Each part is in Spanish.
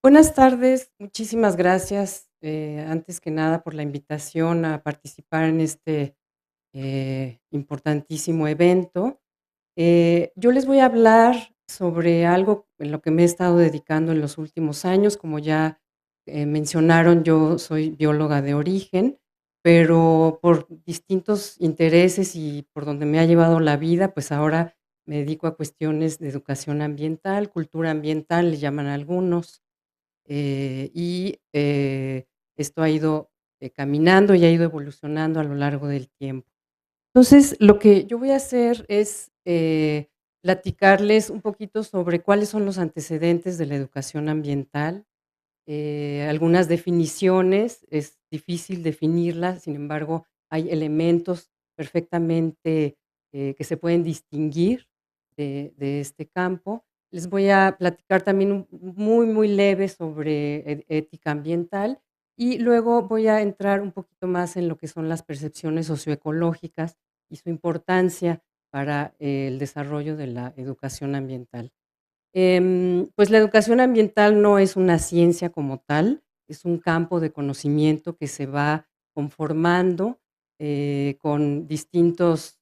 Buenas tardes, muchísimas gracias, antes que nada por la invitación a participar en este importantísimo evento. Yo les voy a hablar sobre algo en lo que me he estado dedicando en los últimos años. Como ya mencionaron, yo soy bióloga de origen, pero por distintos intereses y por donde me ha llevado la vida, pues ahora me dedico a cuestiones de educación ambiental, cultura ambiental, le llaman algunos. Esto ha ido caminando y ha ido evolucionando a lo largo del tiempo. Entonces, lo que yo voy a hacer es platicarles un poquito sobre cuáles son los antecedentes de la educación ambiental, algunas definiciones. Es difícil definirlas, sin embargo, hay elementos perfectamente que se pueden distinguir de este campo. Les voy a platicar también muy, muy leve sobre ética ambiental, y luego voy a entrar un poquito más en lo que son las percepciones socioecológicas y su importancia para el desarrollo de la educación ambiental. Pues la educación ambiental no es una ciencia como tal, es un campo de conocimiento que se va conformando con distintos,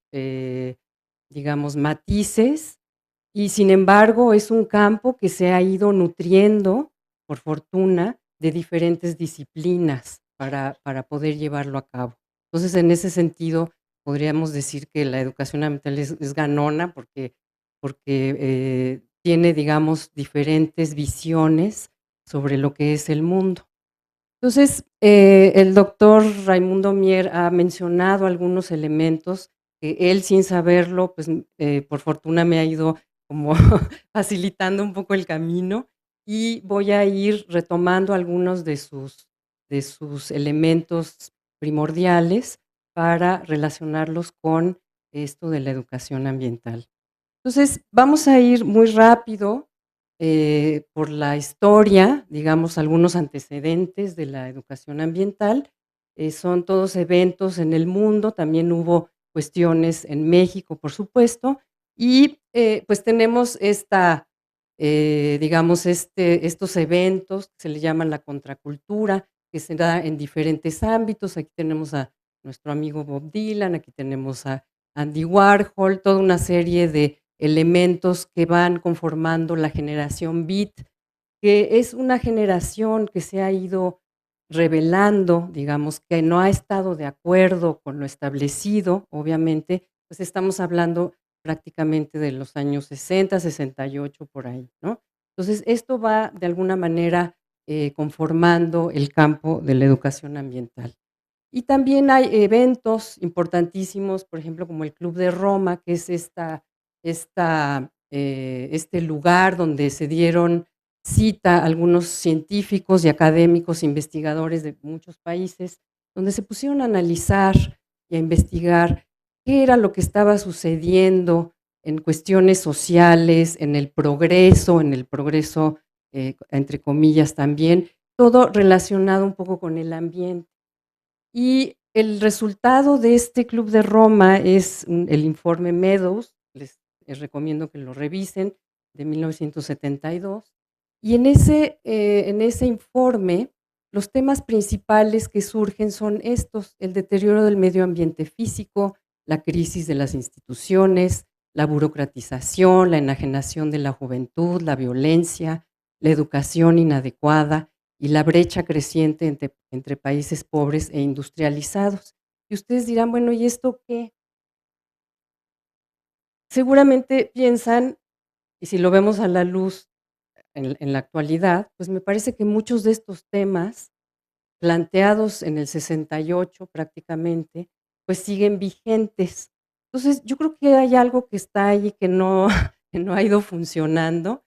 digamos, matices, y sin embargo es un campo que se ha ido nutriendo, por fortuna, de diferentes disciplinas para poder llevarlo a cabo. Entonces, en ese sentido, podríamos decir que la educación ambiental es ganona porque tiene, digamos, diferentes visiones sobre lo que es el mundo. Entonces, el doctor Raimundo Mier ha mencionado algunos elementos que él, sin saberlo, pues, por fortuna me ha ido como facilitando un poco el camino, y voy a ir retomando algunos de sus elementos primordiales para relacionarlos con esto de la educación ambiental. Entonces, vamos a ir muy rápido por la historia, digamos, algunos antecedentes de la educación ambiental. Son todos eventos en el mundo, también hubo cuestiones en México, por supuesto, y pues tenemos digamos, estos eventos que se le llaman la contracultura, que se da en diferentes ámbitos. Aquí tenemos a nuestro amigo Bob Dylan, aquí tenemos a Andy Warhol, toda una serie de elementos que van conformando la generación beat, que es una generación que se ha ido revelando, digamos, que no ha estado de acuerdo con lo establecido. Obviamente, pues estamos hablando prácticamente de los años 60, 68, por ahí, ¿no? Entonces, esto va de alguna manera conformando el campo de la educación ambiental. Y también hay eventos importantísimos, por ejemplo, como el Club de Roma, que es este lugar donde se dieron cita algunos científicos y académicos, investigadores de muchos países, donde se pusieron a analizar y a investigar qué era lo que estaba sucediendo en cuestiones sociales, en el progreso, entre comillas también, todo relacionado un poco con el ambiente. Y el resultado de este Club de Roma es el informe Meadows. Les recomiendo que lo revisen, de 1972. Y en ese informe, los temas principales que surgen son estos: el deterioro del medio ambiente físico, la crisis de las instituciones, la burocratización, la enajenación de la juventud, la violencia, la educación inadecuada y la brecha creciente entre países pobres e industrializados. Y ustedes dirán, bueno, ¿y esto qué? Seguramente piensan, y si lo vemos a la luz en la actualidad, pues me parece que muchos de estos temas, planteados en el 68 prácticamente, pues siguen vigentes. Entonces, yo creo que hay algo que está ahí que no que no ha ido funcionando,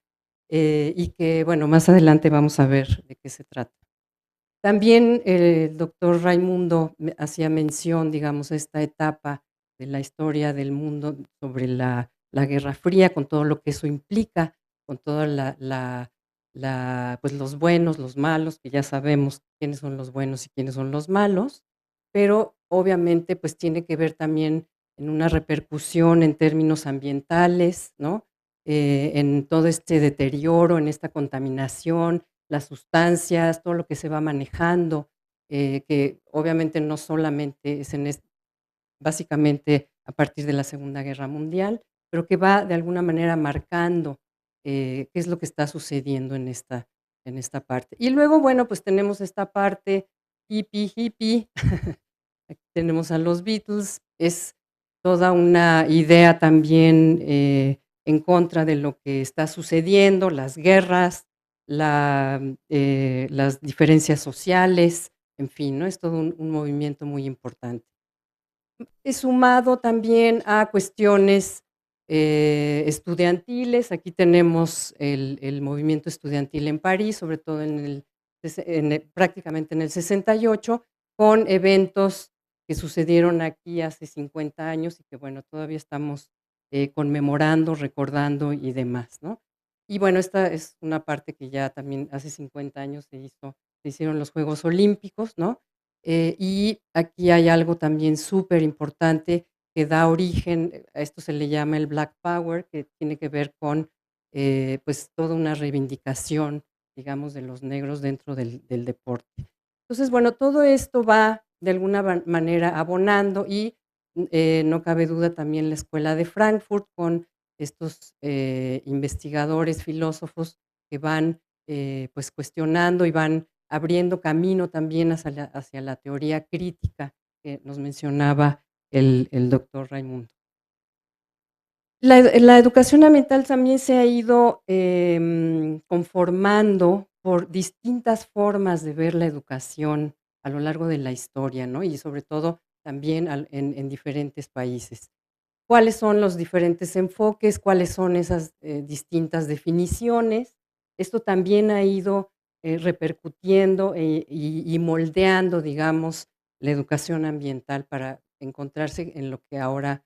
y que, bueno, más adelante vamos a ver de qué se trata. También el doctor Raimundo hacía mención, digamos, a esta etapa de la historia del mundo sobre la Guerra Fría, con todo lo que eso implica, con toda pues, los buenos, los malos, que ya sabemos quiénes son los buenos y quiénes son los malos, pero obviamente, pues, tiene que ver también en una repercusión en términos ambientales, ¿no? En todo este deterioro, en esta contaminación, las sustancias, todo lo que se va manejando, que obviamente no solamente es básicamente a partir de la Segunda Guerra Mundial, pero que va de alguna manera marcando, qué es lo que está sucediendo en esta parte. Y luego, bueno, pues tenemos esta parte hippie, hippie, aquí tenemos a los Beatles, es toda una idea también, en contra de lo que está sucediendo, las guerras, las diferencias sociales, en fin, ¿no? Es todo un movimiento muy importante. Es sumado también a cuestiones, estudiantiles. Aquí tenemos el movimiento estudiantil en París, sobre todo prácticamente en el 68, con eventos que sucedieron aquí hace 50 años y que, bueno, todavía estamos, conmemorando, recordando y demás, ¿no? Y bueno, esta es una parte que ya también hace 50 años se hicieron los Juegos Olímpicos, ¿no? Y aquí hay algo también súper importante que da origen, a esto se le llama el Black Power, que tiene que ver con, pues, toda una reivindicación, digamos, de los negros dentro del deporte. Entonces, bueno, todo esto va de alguna manera abonando y, no cabe duda también la escuela de Frankfurt con estos, investigadores, filósofos que van, pues, cuestionando y van abriendo camino también hacia la teoría crítica que nos mencionaba el doctor Raimundo. La educación ambiental también se ha ido, conformando por distintas formas de ver la educación a lo largo de la historia, ¿no? Y sobre todo también en diferentes países. ¿Cuáles son los diferentes enfoques? ¿Cuáles son esas, distintas definiciones? Esto también ha ido, repercutiendo, y moldeando, digamos, la educación ambiental para encontrarse en lo que ahora,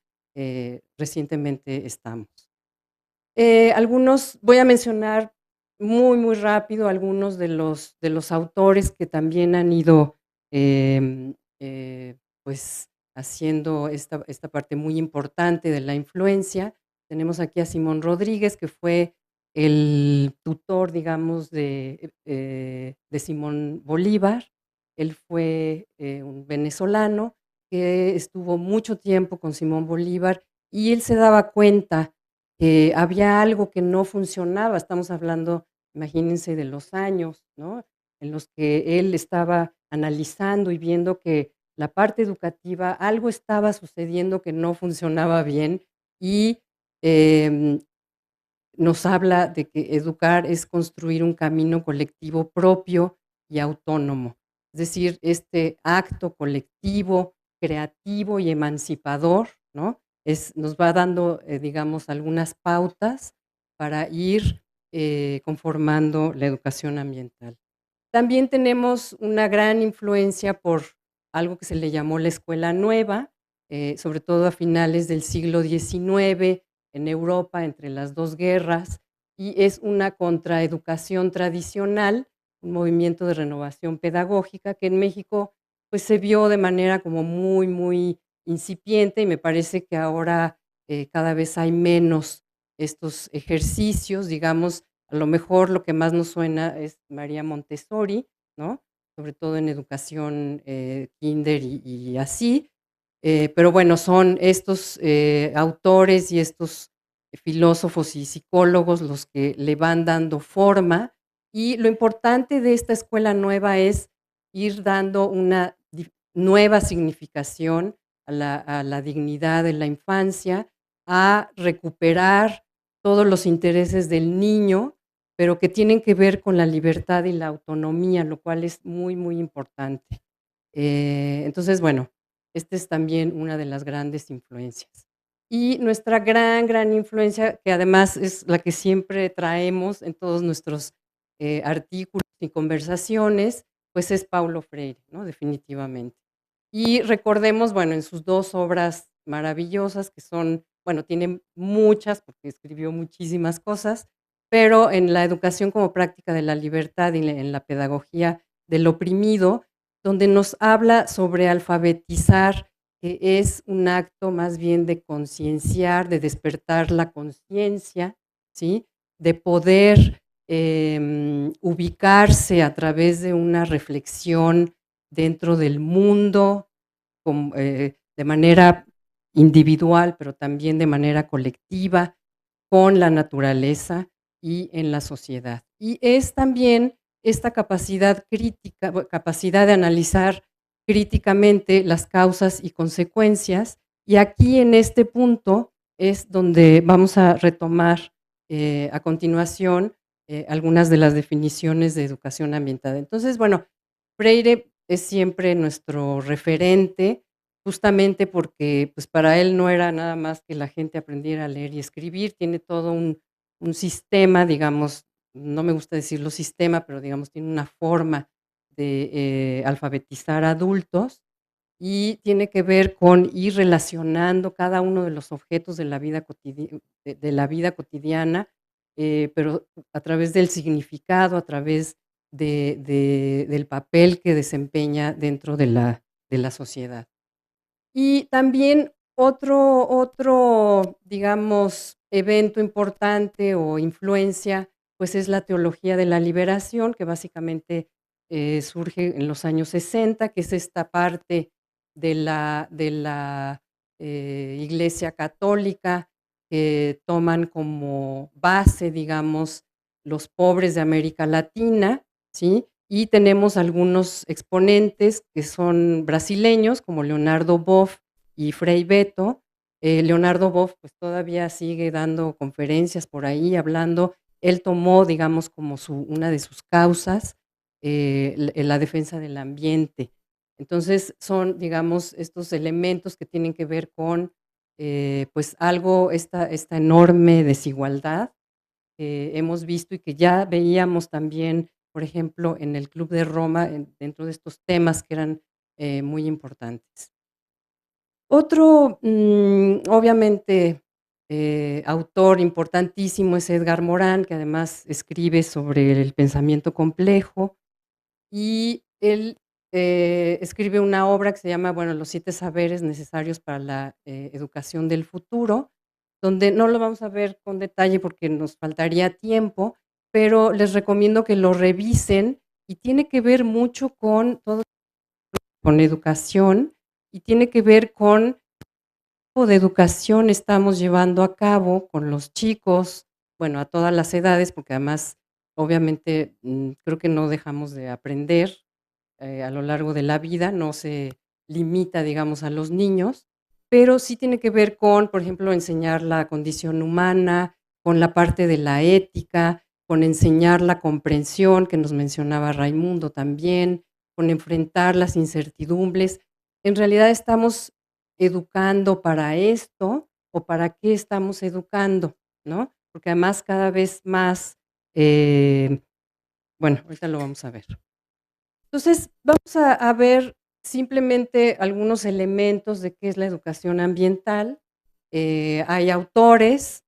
recientemente estamos. Algunos voy a mencionar muy, muy rápido algunos de los autores que también han ido, pues, haciendo esta parte muy importante de la influencia. Tenemos aquí a Simón Rodríguez, que fue el tutor, digamos, de Simón Bolívar. Él fue, un venezolano que estuvo mucho tiempo con Simón Bolívar, y él se daba cuenta que había algo que no funcionaba. Estamos hablando, imagínense, de los años, ¿no? En los que él estaba analizando y viendo que la parte educativa, algo estaba sucediendo que no funcionaba bien y, em, nos habla de que educar es construir un camino colectivo propio y autónomo. Es decir, este acto colectivo, creativo y emancipador, ¿no? Nos va dando, digamos, algunas pautas para ir, conformando la educación ambiental. También tenemos una gran influencia por algo que se le llamó la escuela nueva, sobre todo a finales del siglo XIX en Europa, entre las 2 guerras, y es una contraeducación tradicional, un movimiento de renovación pedagógica que en México, pues, se vio de manera como muy, muy incipiente, y me parece que ahora, cada vez hay menos estos ejercicios, digamos, a lo mejor lo que más nos suena es María Montessori, ¿no? Sobre todo en educación, kinder y así, pero bueno, son estos, autores y estos filósofos y psicólogos los que le van dando forma, y lo importante de esta escuela nueva es ir dando una nueva significación a la dignidad de la infancia, a recuperar todos los intereses del niño, pero que tienen que ver con la libertad y la autonomía, lo cual es muy, muy importante. Entonces, bueno, esta es también una de las grandes influencias. Y nuestra gran, gran influencia, que además es la que siempre traemos en todos nuestros, artículos y conversaciones, pues es Paulo Freire, ¿no? Definitivamente. Y recordemos, bueno, en sus 2 obras maravillosas, que son, bueno, tiene muchas, porque escribió muchísimas cosas, pero en La educación como práctica de la libertad y en la pedagogía del oprimido, donde nos habla sobre alfabetizar, que es un acto más bien de concienciar, de despertar la conciencia, ¿sí? De poder, ubicarse a través de una reflexión dentro del mundo, de manera individual, pero también de manera colectiva, con la naturaleza y en la sociedad. Y es también esta capacidad crítica, capacidad de analizar críticamente las causas y consecuencias. Y aquí en este punto es donde vamos a retomar a continuación algunas de las definiciones de educación ambiental. Entonces, bueno, Freire es siempre nuestro referente, justamente porque, pues, para él no era nada más que la gente aprendiera a leer y escribir, tiene todo un sistema, digamos, no me gusta decirlo sistema, pero digamos, tiene una forma de, alfabetizar adultos, y tiene que ver con ir relacionando cada uno de los objetos de la vida de la vida cotidiana, pero a través del significado, a través del papel que desempeña dentro de la sociedad. Y también otro, digamos, evento importante o influencia, pues, es la teología de la liberación, que básicamente, surge en los años 60, que es esta parte de la Iglesia católica, que toman como base, digamos, los pobres de América Latina, ¿sí? Y tenemos algunos exponentes que son brasileños, como Leonardo Boff y Frei Betto. Leonardo Boff, pues, todavía sigue dando conferencias por ahí, hablando. Él tomó, digamos, como una de sus causas, la defensa del ambiente. Entonces, son, digamos, estos elementos que tienen que ver con, pues, esta enorme desigualdad que hemos visto y que ya veíamos también, por ejemplo, en el Club de Roma, dentro de estos temas que eran muy importantes. Otro, obviamente, autor importantísimo es Edgar Morin, que además escribe sobre el pensamiento complejo, y él escribe una obra que se llama, bueno, Los 7 saberes necesarios para la educación del futuro, donde no lo vamos a ver con detalle porque nos faltaría tiempo, pero les recomiendo que lo revisen y tiene que ver mucho con todo, con educación y tiene que ver con qué tipo de educación estamos llevando a cabo con los chicos, bueno, a todas las edades, porque además, obviamente, creo que no dejamos de aprender a lo largo de la vida, no se limita, digamos, a los niños, pero sí tiene que ver con, por ejemplo, enseñar la condición humana, con la parte de la ética, con enseñar la comprensión que nos mencionaba Raimundo también, con enfrentar las incertidumbres. En realidad estamos educando para esto o para qué estamos educando, ¿no? Porque además cada vez más, eh, bueno, ahorita lo vamos a ver. Entonces, vamos a ver simplemente algunos elementos de qué es la educación ambiental. Hay autores,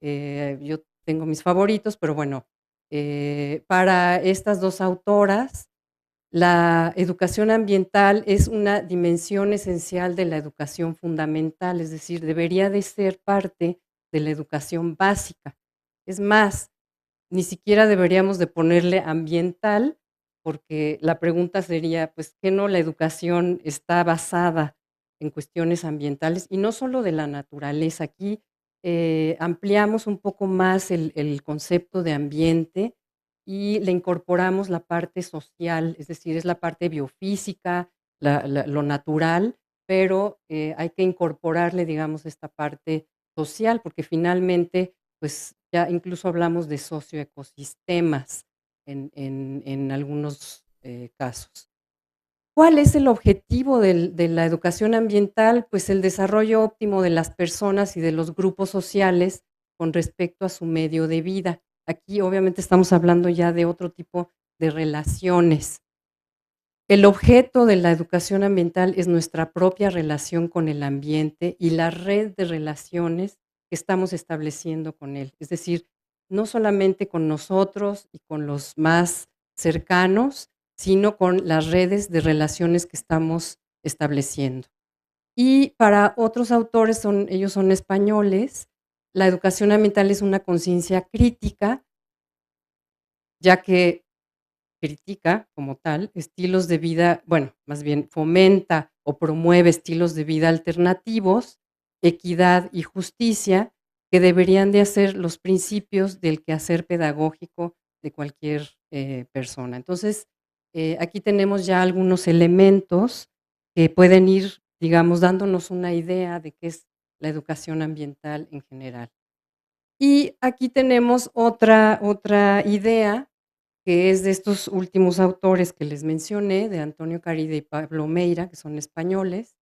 yo tengo mis favoritos, pero bueno, para estas 2 autoras, la educación ambiental es una dimensión esencial de la educación fundamental, es decir, debería de ser parte de la educación básica. Es más, ni siquiera deberíamos de ponerle ambiental, porque la pregunta sería, pues, ¿qué no la educación está basada en cuestiones ambientales? Y no solo de la naturaleza. Aquí, ampliamos un poco más el concepto de ambiente y le incorporamos la parte social, es decir, es la parte biofísica, lo natural, pero, hay que incorporarle, digamos, esta parte social, porque finalmente, pues, ya incluso hablamos de socioecosistemas en algunos, casos. ¿cuál es el objetivo de la educación ambiental? Pues el desarrollo óptimo de las personas y de los grupos sociales con respecto a su medio de vida. Aquí obviamente estamos hablando ya de otro tipo de relaciones. El objeto de la educación ambiental es nuestra propia relación con el ambiente y la red de relaciones que estamos estableciendo con él. Es decir, no solamente con nosotros y con los más cercanos, sino con las redes de relaciones que estamos estableciendo. Y para otros autores, ellos son españoles, la educación ambiental es una conciencia crítica, ya que critica como tal estilos de vida, bueno, más bien fomenta o promueve estilos de vida alternativos, equidad y justicia, que deberían de ser los principios del quehacer pedagógico de cualquier persona. Entonces, aquí tenemos ya algunos elementos que pueden ir, digamos, dándonos una idea de qué es la educación ambiental en general. Y aquí tenemos otra idea que es de estos últimos autores que les mencioné, de Antonio Caride y Pablo Meira, que son españoles,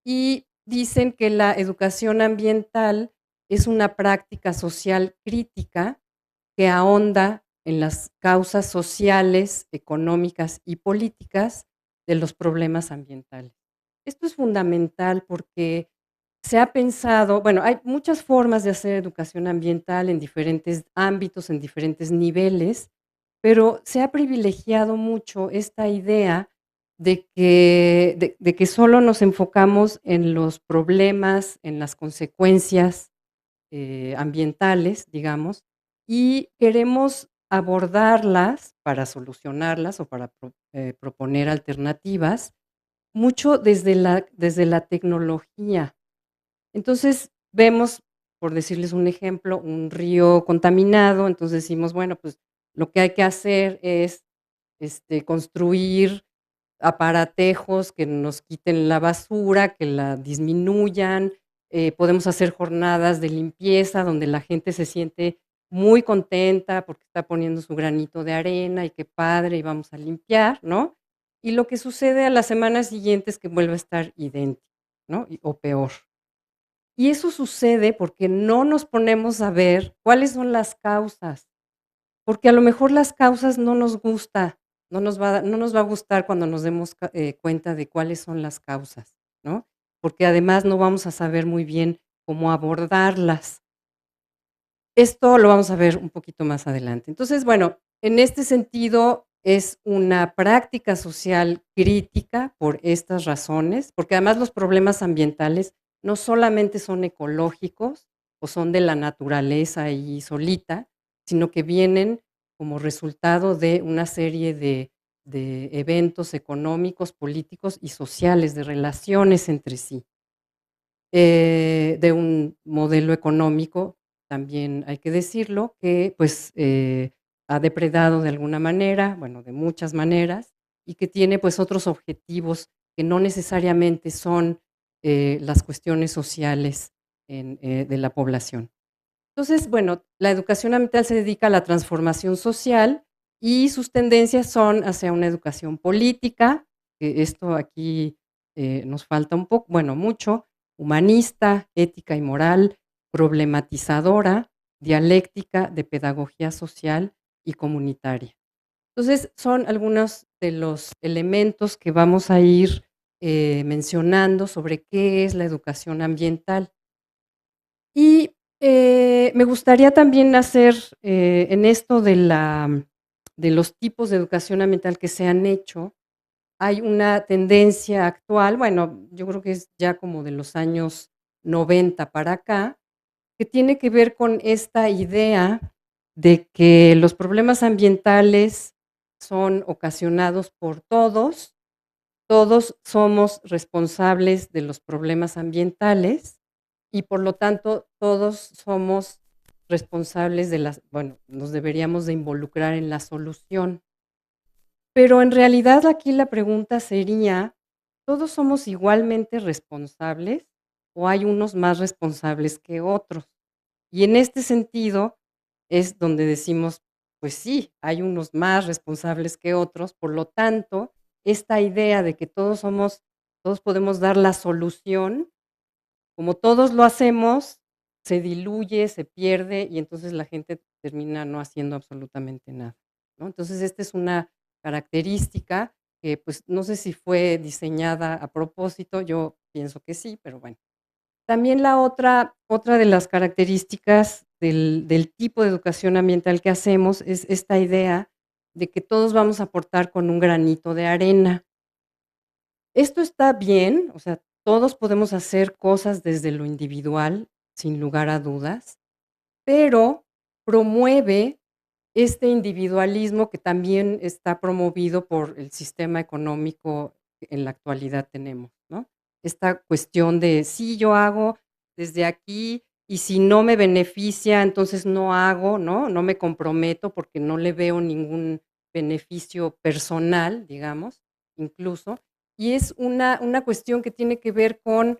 y dicen que la educación ambiental es una práctica social crítica que ahonda en las causas sociales, económicas y políticas de los problemas ambientales. Esto es fundamental porque se ha pensado, bueno, hay muchas formas de hacer educación ambiental en diferentes ámbitos, en diferentes niveles, pero se ha privilegiado mucho esta idea de que solo nos enfocamos en los problemas, en las consecuencias ambientales, digamos, y queremos abordarlas para solucionarlas o para proponer alternativas, mucho desde la tecnología. Entonces, vemos, por decirles un ejemplo, un río contaminado, entonces decimos, bueno, pues lo que hay que hacer es construir aparatejos que nos quiten la basura, que la disminuyan, podemos hacer jornadas de limpieza donde la gente se siente muy contenta porque está poniendo su granito de arena y qué padre, y vamos a limpiar, ¿no? Y lo que sucede a la semana siguiente es que vuelve a estar idéntico, ¿no? O peor. Y eso sucede porque no nos ponemos a ver cuáles son las causas, porque a lo mejor las causas no nos gusta, no nos va a gustar cuando nos demos cuenta de cuáles son las causas, ¿no? Porque además no vamos a saber muy bien cómo abordarlas. Esto lo vamos a ver un poquito más adelante. Entonces, bueno, en este sentido es una práctica social crítica por estas razones, porque además los problemas ambientales no solamente son ecológicos o son de la naturaleza y solita, sino que vienen como resultado de una serie de eventos económicos, políticos y sociales, de relaciones entre sí, de un modelo económico, también hay que decirlo, que pues ha depredado de alguna manera, bueno, de muchas maneras, y que tiene pues otros objetivos que no necesariamente son las cuestiones sociales de la población. Entonces, bueno, la educación ambiental se dedica a la transformación social y sus tendencias son hacia una educación política, que esto aquí nos falta un poco, bueno, mucho, humanista, ética y moral, problematizadora, dialéctica, de pedagogía social y comunitaria. Entonces, son algunos de los elementos que vamos a ir mencionando sobre qué es la educación ambiental. Y me gustaría también hacer en esto de los tipos de educación ambiental que se han hecho, hay una tendencia actual, bueno, yo creo que es ya como de los años 90 para acá, que tiene que ver con esta idea de que los problemas ambientales son ocasionados por todos, todos somos responsables de los problemas ambientales y por lo tanto todos somos responsables de las, bueno, nos deberíamos de involucrar en la solución. Pero en realidad aquí la pregunta sería, ¿todos somos igualmente responsables o hay unos más responsables que otros? Y en este sentido es donde decimos, pues sí, hay unos más responsables que otros, por lo tanto, esta idea de que todos podemos dar la solución, como todos lo hacemos, se diluye, se pierde y entonces la gente termina no haciendo absolutamente nada, ¿no? Entonces, esta es una característica que, pues, no sé si fue diseñada a propósito, yo pienso que sí, pero bueno. También la otra de las características del tipo de educación ambiental que hacemos es esta idea de que todos vamos a aportar con un granito de arena. Esto está bien, o sea, todos podemos hacer cosas desde lo individual, sin lugar a dudas, pero promueve este individualismo que también está promovido por el sistema económico que en la actualidad tenemos, ¿no? Esta cuestión de sí, yo hago desde aquí y si no me beneficia, entonces no hago, ¿no? No me comprometo porque no le veo ningún beneficio personal, digamos, incluso. Y es una cuestión que tiene que ver con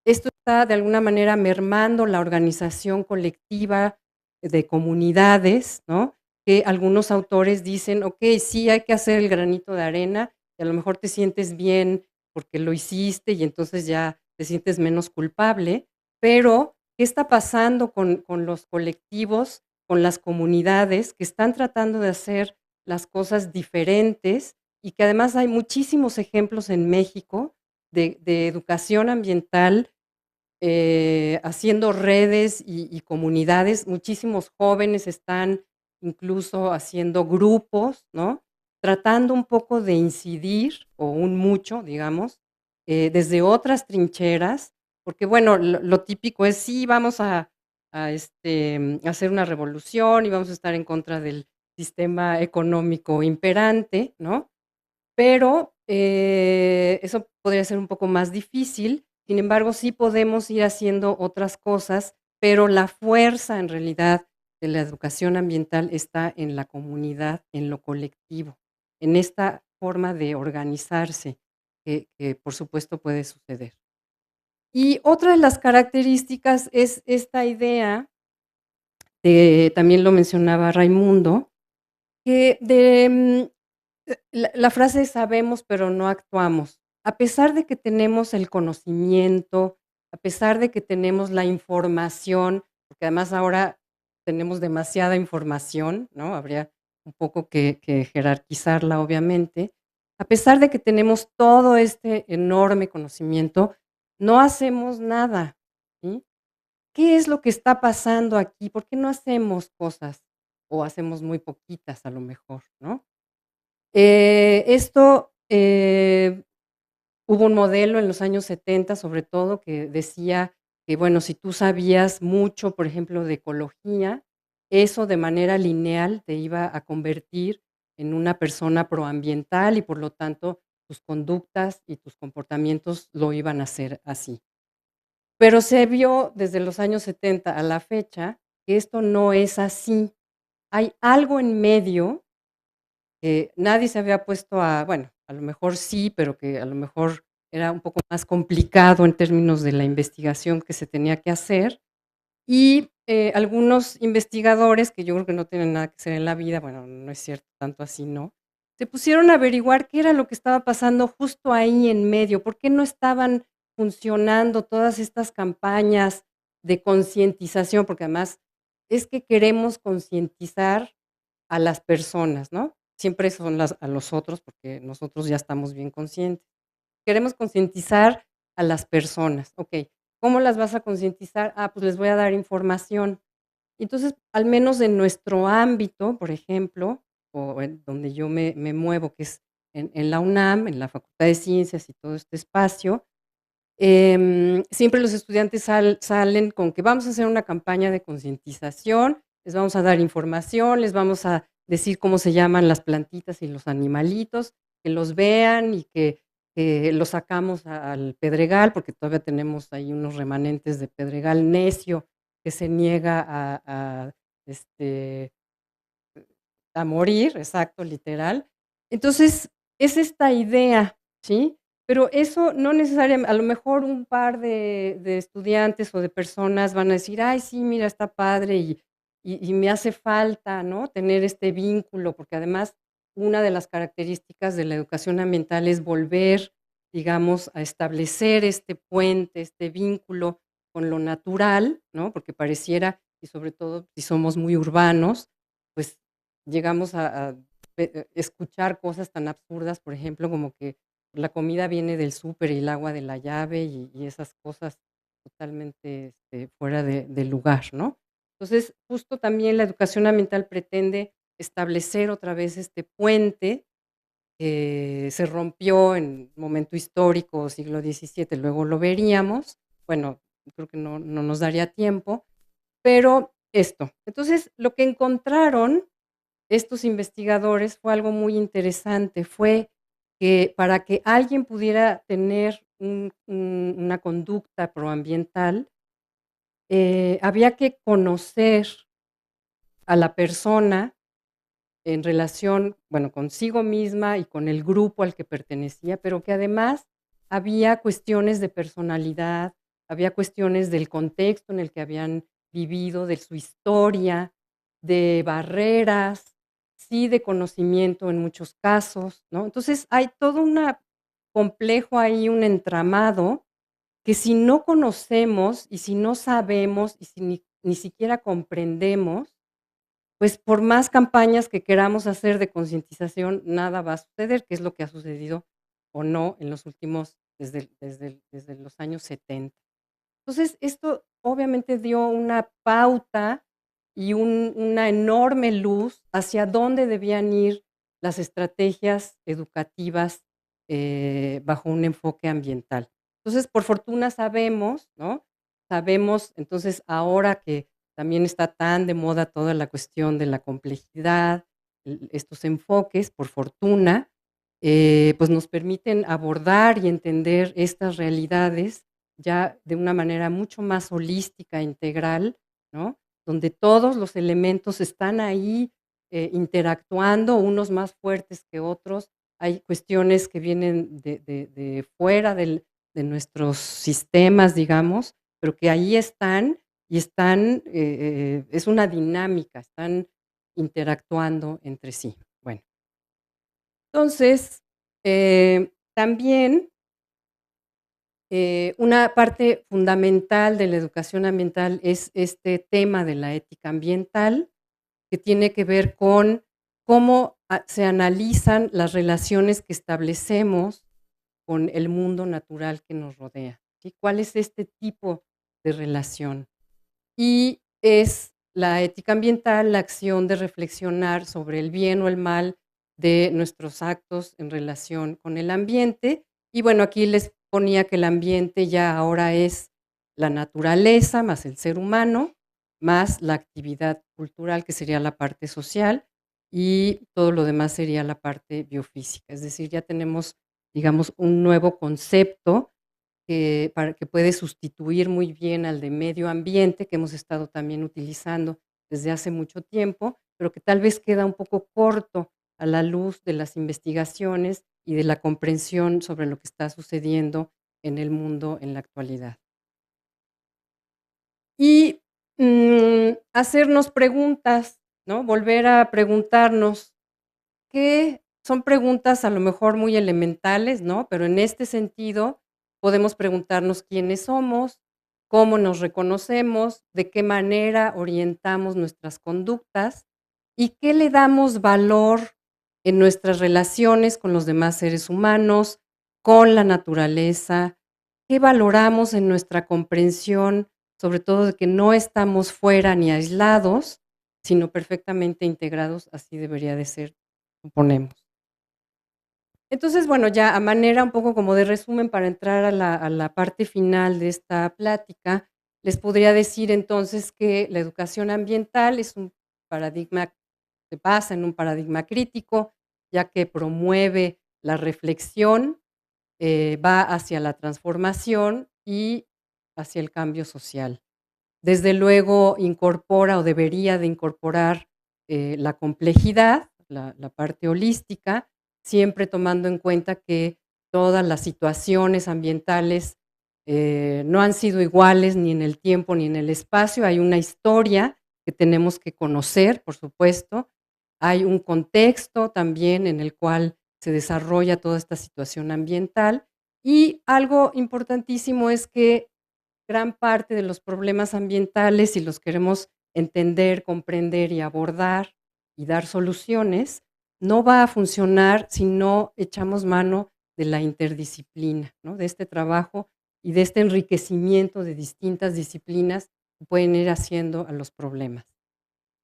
esto está de alguna manera mermando la organización colectiva de comunidades, ¿no? Que algunos autores dicen: "Okey, sí hay que hacer el granito de arena", y a lo mejor te sientes bien porque lo hiciste y entonces ya te sientes menos culpable, pero, ¿qué está pasando con los colectivos, con las comunidades que están tratando de hacer las cosas diferentes? Y que además hay muchísimos ejemplos en México de educación ambiental haciendo redes y comunidades. Muchísimos jóvenes están incluso haciendo grupos, ¿no? Tratando un poco de incidir, o un mucho, digamos, desde otras trincheras, porque bueno, lo típico es sí, vamos a hacer una revolución y vamos a estar en contra del sistema económico imperante, ¿no? Pero, eso podría ser un poco más difícil. Sin embargo, sí podemos ir haciendo otras cosas, pero la fuerza, en realidad, de la educación ambiental está en la comunidad, en lo colectivo, en esta forma de organizarse que, por supuesto, puede suceder. Y otra de las características es esta idea, también lo mencionaba Raimundo, que la frase es sabemos, pero no actuamos. A pesar de que tenemos el conocimiento, a pesar de que tenemos la información, porque además ahora tenemos demasiada información, ¿no? Habría un poco que jerarquizarla, obviamente. A pesar de que tenemos todo este enorme conocimiento, no hacemos nada, ¿sí? ¿Qué es lo que está pasando aquí? ¿Por qué no hacemos cosas? O hacemos muy poquitas, a lo mejor, ¿no? Esto, hubo un modelo en los años 70, sobre todo, que decía que, bueno, si tú sabías mucho, por ejemplo, de ecología, eso de manera lineal te iba a convertir en una persona proambiental y, por lo tanto, tus conductas y tus comportamientos lo iban a hacer así. Pero se vio desde los años 70 a la fecha que esto no es así. Hay algo en medio nadie se había puesto bueno, a lo mejor sí, pero que a lo mejor era un poco más complicado en términos de la investigación que se tenía que hacer. Y, algunos investigadores, que yo creo que no tienen nada que hacer en la vida, bueno, no es cierto, tanto así no, se pusieron a averiguar qué era lo que estaba pasando justo ahí en medio, por qué no estaban funcionando todas estas campañas de concientización, porque además es que queremos concientizar a las personas, ¿no? Siempre son a los otros, porque nosotros ya estamos bien conscientes. Queremos concientizar a las personas, okey, ¿cómo las vas a concientizar? Ah, pues les voy a dar información. Entonces, al menos en nuestro ámbito, por ejemplo, o en donde yo me muevo, que es en la UNAM, en la Facultad de Ciencias y todo este espacio, siempre los estudiantes salen con que vamos a hacer una campaña de concientización, les vamos a dar información, les vamos a decir cómo se llaman las plantitas y los animalitos, que los vean y que los sacamos al pedregal, porque todavía tenemos ahí unos remanentes de pedregal necio que se niega este, a morir, exacto, literal. Entonces, es esta idea, ¿sí? Pero eso no necesariamente, a lo mejor un par de estudiantes o de personas van a decir: "Ay, sí, mira, está padre y me hace falta, ¿no?, tener este vínculo", porque además una de las características de la educación ambiental es volver, digamos, a establecer este puente, este vínculo con lo natural, ¿no? Porque pareciera, y sobre todo si somos muy urbanos, pues llegamos a escuchar cosas tan absurdas, por ejemplo, como que la comida viene del súper y el agua de la llave y esas cosas totalmente fuera de lugar, ¿no? Entonces, justo también la educación ambiental pretende establecer otra vez este puente que se rompió en un momento histórico, siglo XVII, luego lo veríamos. Bueno, creo que no nos daría tiempo, pero esto. Entonces, lo que encontraron estos investigadores fue algo muy interesante, fue que para que alguien pudiera tener una conducta proambiental, había que conocer a la persona en relación, bueno, consigo misma y con el grupo al que pertenecía, pero que además había cuestiones de personalidad, había cuestiones del contexto en el que habían vivido, de su historia, de barreras, sí, de conocimiento en muchos casos, ¿no? Entonces, hay todo un complejo ahí, un entramado que si no conocemos y si no sabemos y si ni siquiera comprendemos, pues, por más campañas que queramos hacer de concientización, nada va a suceder, que es lo que ha sucedido o no en los últimos desde los años 70. Entonces, esto obviamente dio una pauta y una enorme luz hacia dónde debían ir las estrategias educativas, bajo un enfoque ambiental. Entonces, por fortuna sabemos, ¿no? Sabemos, entonces, ahora que también está tan de moda toda la cuestión de la complejidad, estos enfoques, por fortuna, pues nos permiten abordar y entender estas realidades ya de una manera mucho más holística, integral, ¿no? Donde todos los elementos están ahí, interactuando, unos más fuertes que otros. Hay cuestiones que vienen de fuera de nuestros sistemas, digamos, pero que ahí están y están, es una dinámica, están interactuando entre sí. Bueno, entonces, también una parte fundamental de la educación ambiental es este tema de la ética ambiental, que tiene que ver con cómo se analizan las relaciones que establecemos con el mundo natural que nos rodea, ¿sí? ¿Cuál es este tipo de relación? Y es la ética ambiental la acción de reflexionar sobre el bien o el mal de nuestros actos en relación con el ambiente. Y bueno, aquí les ponía que el ambiente ya ahora es la naturaleza, más el ser humano, más la actividad cultural, que sería la parte social, y todo lo demás sería la parte biofísica. Es decir, ya tenemos, digamos, un nuevo concepto que puede sustituir muy bien al de medio ambiente, que hemos estado también utilizando desde hace mucho tiempo, pero que tal vez queda un poco corto a la luz de las investigaciones y de la comprensión sobre lo que está sucediendo en el mundo en la actualidad. Y, hacernos preguntas, ¿no? Volver a preguntarnos, que son preguntas a lo mejor muy elementales, ¿no? Pero en este sentido podemos preguntarnos quiénes somos, cómo nos reconocemos, de qué manera orientamos nuestras conductas y qué le damos valor en nuestras relaciones con los demás seres humanos, con la naturaleza, qué valoramos en nuestra comprensión, sobre todo de que no estamos fuera ni aislados, sino perfectamente integrados, así debería de ser, suponemos. Entonces, bueno, ya a manera un poco como de resumen para entrar a la parte final de esta plática, les podría decir entonces que la educación ambiental es un paradigma, se basa en un paradigma crítico, ya que promueve la reflexión, va hacia la transformación y hacia el cambio social. Desde luego incorpora o debería de incorporar, la complejidad, la parte holística, siempre tomando en cuenta que todas las situaciones ambientales, no han sido iguales ni en el tiempo ni en el espacio. Hay una historia que tenemos que conocer, por supuesto. hay un contexto también en el cual se desarrolla toda esta situación ambiental, y algo importantísimo es que gran parte de los problemas ambientales, si los queremos entender, comprender y abordar y dar soluciones, no va a funcionar si no echamos mano de la interdisciplina, ¿no? De este trabajo y de este enriquecimiento de distintas disciplinas que pueden ir haciendo a los problemas.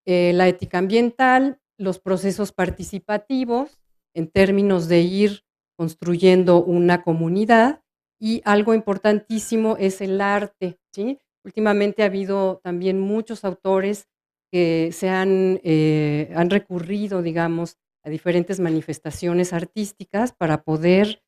La ética ambiental, los procesos participativos en términos de ir construyendo una comunidad, y algo importantísimo es el arte, ¿sí? Últimamente ha habido también muchos autores que han recurrido, digamos, a diferentes manifestaciones artísticas para poder,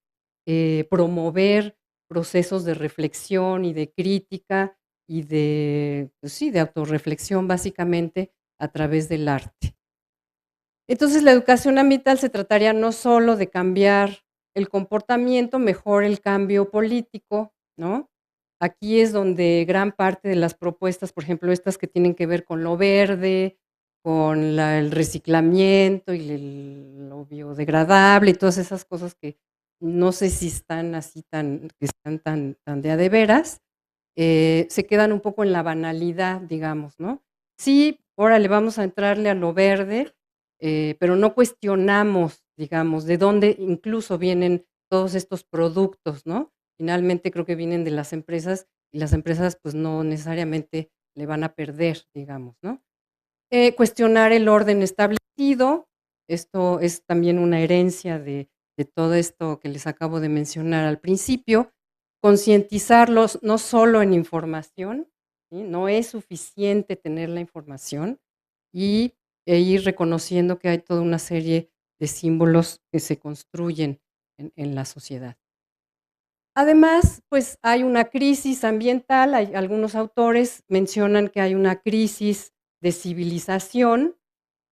promover procesos de reflexión y de crítica y de, pues sí, de autorreflexión, básicamente, a través del arte. Entonces, la educación ambiental se trataría no solo de cambiar el comportamiento, mejor el cambio político, ¿no? Aquí es donde gran parte de las propuestas, por ejemplo, estas que tienen que ver con lo verde, con el reciclamiento y lo biodegradable y todas esas cosas que no sé si están así que están tan de a de veras, se quedan un poco en la banalidad, digamos, ¿no? Sí, órale, vamos a entrarle a lo verde, pero no cuestionamos, digamos, de dónde incluso vienen todos estos productos, ¿no? Finalmente creo que vienen de las empresas, y las empresas, pues, no necesariamente le van a perder, digamos, ¿no? Cuestionar el orden establecido, esto es también una herencia de todo esto que les acabo de mencionar al principio. Concientizarlos no solo en información, ¿sí? No es suficiente tener la información, y ir reconociendo que hay toda una serie de símbolos que se construyen en la sociedad. Además, pues, hay una crisis ambiental, hay algunos autores mencionan que hay una crisis de civilización,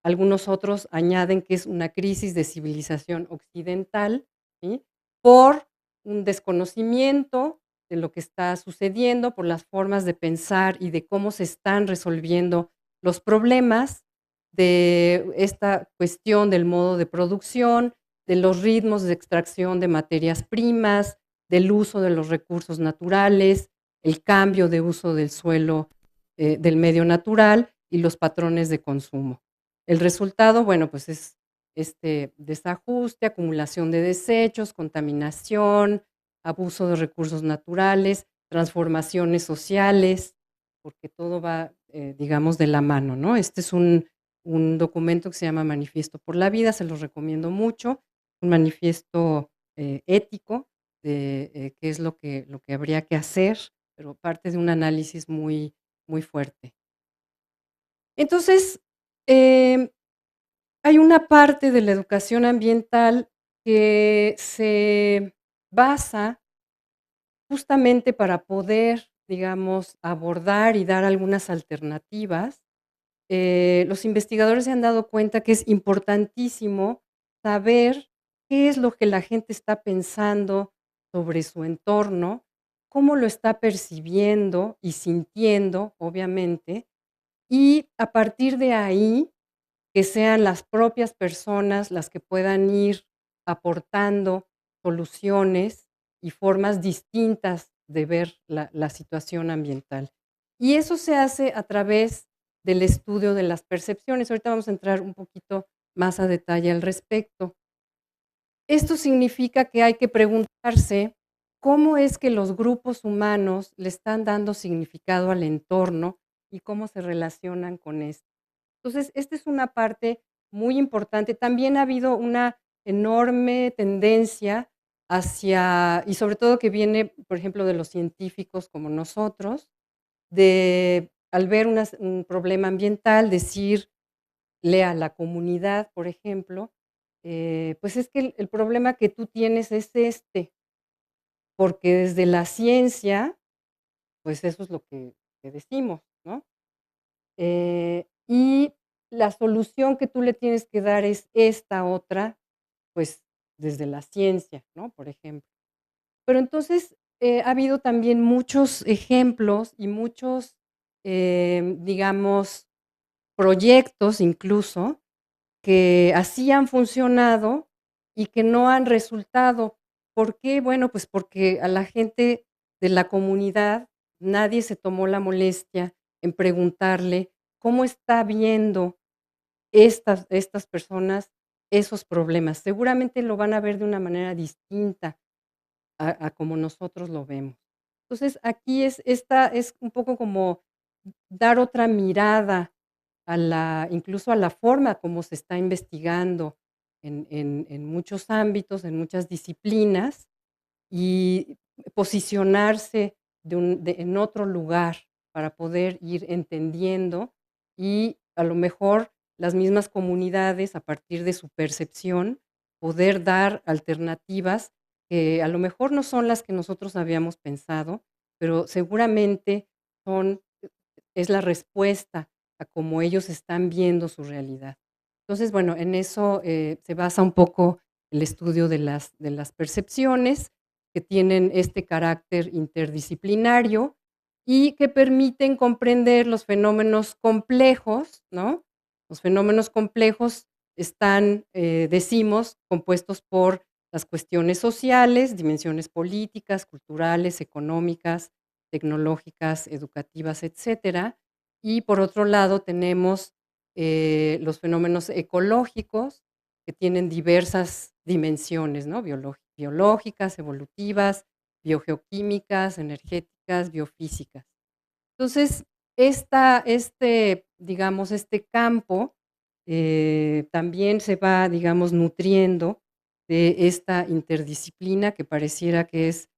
algunos otros añaden que es una crisis de civilización occidental, ¿sí? Por un desconocimiento de lo que está sucediendo, por las formas de pensar y de cómo se están resolviendo los problemas de esta cuestión del modo de producción, de los ritmos de extracción de materias primas, del uso de los recursos naturales, el cambio de uso del suelo, del medio natural y los patrones de consumo. El resultado, bueno, pues es este desajuste, acumulación de desechos, contaminación, abuso de recursos naturales, transformaciones sociales, porque todo va, digamos, de la mano, ¿no? Este es un documento que se llama Manifiesto por la Vida, se los recomiendo mucho, un manifiesto ético de qué es lo que habría que hacer, pero parte de un análisis muy fuerte. Entonces, em, hay una parte de la educación ambiental que se basa justamente para poder, digamos, abordar y dar algunas alternativas. Los investigadores se han dado cuenta que es importantísimo saber qué es lo que la gente está pensando sobre su entorno, cómo lo está percibiendo y sintiendo, obviamente, y a partir de ahí que sean las propias personas las que puedan ir aportando soluciones y formas distintas de ver la situación ambiental. Y eso se hace a través del estudio de las percepciones. Ahorita vamos a entrar un poquito más a detalle al respecto. Esto significa que hay que preguntarse cómo es que los grupos humanos le están dando significado al entorno y cómo se relacionan con esto. Entonces, esta es una parte muy importante. También ha habido una enorme tendencia hacia, y sobre todo que viene, por ejemplo, de los científicos como nosotros, de al ver un problema ambiental, decirle a la comunidad, por ejemplo, pues es que el problema que tú tienes es este, porque desde la ciencia, pues eso es lo que decimos, ¿no? Y la solución que tú le tienes que dar es esta otra, pues, desde la ciencia, ¿no? Por ejemplo. Pero entonces, ha habido también muchos ejemplos y muchos, digamos, proyectos incluso, que así han funcionado y que no han resultado. ¿Por qué? Bueno, pues porque a la gente de la comunidad nadie se tomó la molestia en preguntarle cómo está viendo estas personas esos problemas. Seguramente lo van a ver de una manera distinta a como nosotros lo vemos. Entonces, aquí es un poco como dar otra mirada a la incluso a la forma como se está investigando en muchos ámbitos, en muchas disciplinas, y posicionarse en otro lugar para poder ir entendiendo y a lo mejor las mismas comunidades, a partir de su percepción, poder dar alternativas que a lo mejor no son las que nosotros habíamos pensado, pero seguramente son es la respuesta a cómo ellos están viendo su realidad. Entonces, bueno, en eso, se basa un poco el estudio de las percepciones, que tienen este carácter interdisciplinario y que permiten comprender los fenómenos complejos, ¿no? Los fenómenos complejos están, decimos, compuestos por las cuestiones sociales, dimensiones políticas, culturales, económicas, tecnológicas, educativas, etcétera. Y por otro lado tenemos los fenómenos ecológicos, que tienen diversas dimensiones, ¿no? Biológicas, evolutivas, biogeoquímicas, energéticas, biofísicas. Entonces, digamos, este campo también se va, digamos, nutriendo de esta interdisciplina que pareciera que es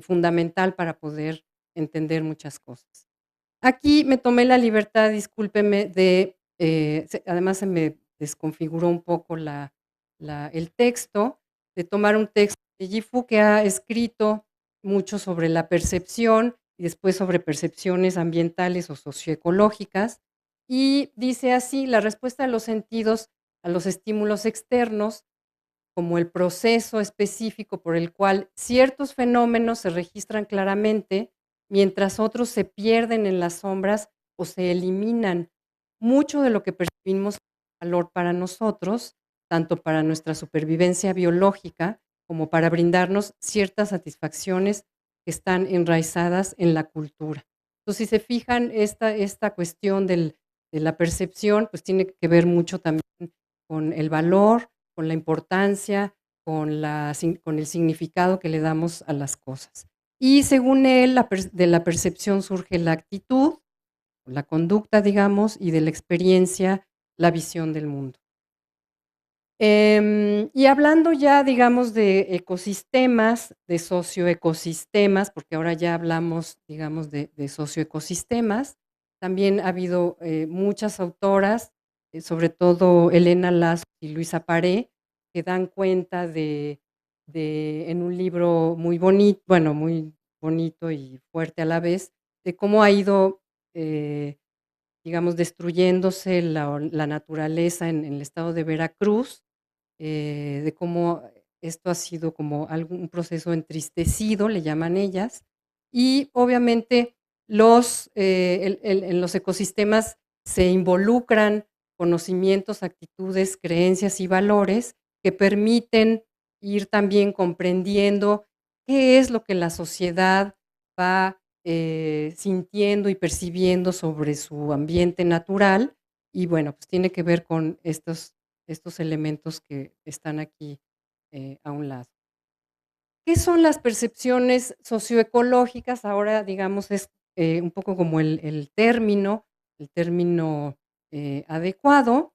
fundamental para poder entender muchas cosas. Aquí me tomé la libertad, discúlpeme, además se me desconfiguró un poco el texto, de tomar un texto de Gifu que ha escrito mucho sobre la percepción y después sobre percepciones ambientales o socioecológicas. Y dice así: la respuesta de los sentidos a los estímulos externos, como el proceso específico por el cual ciertos fenómenos se registran claramente, mientras otros se pierden en las sombras o se eliminan. Mucho de lo que percibimos tiene valor para nosotros, tanto para nuestra supervivencia biológica como para brindarnos ciertas satisfacciones que están enraizadas en la cultura. Entonces, si se fijan, esta cuestión de la percepción, pues tiene que ver mucho también con el valor, con la importancia, con el significado que le damos a las cosas. Y según él, de la percepción surge la actitud, la conducta, digamos, y de la experiencia, la visión del mundo. Y hablando ya, digamos, de ecosistemas, de socioecosistemas, porque ahora ya hablamos, digamos, de socioecosistemas, también ha habido muchas autoras, sobre todo Elena Lazo y Luisa Paré, que dan cuenta en un libro muy bonito, bueno, muy bonito y fuerte a la vez, de cómo ha ido, digamos, destruyéndose la naturaleza en el estado de Veracruz, de cómo esto ha sido como un proceso entristecido, le llaman ellas, y obviamente en los ecosistemas se involucran conocimientos, actitudes, creencias y valores que permiten ir también comprendiendo qué es lo que la sociedad va sintiendo y percibiendo sobre su ambiente natural, y bueno, pues tiene que ver con estos elementos que están aquí a un lado. ¿Qué son las percepciones socioecológicas? Ahora, digamos, es un poco como el término adecuado.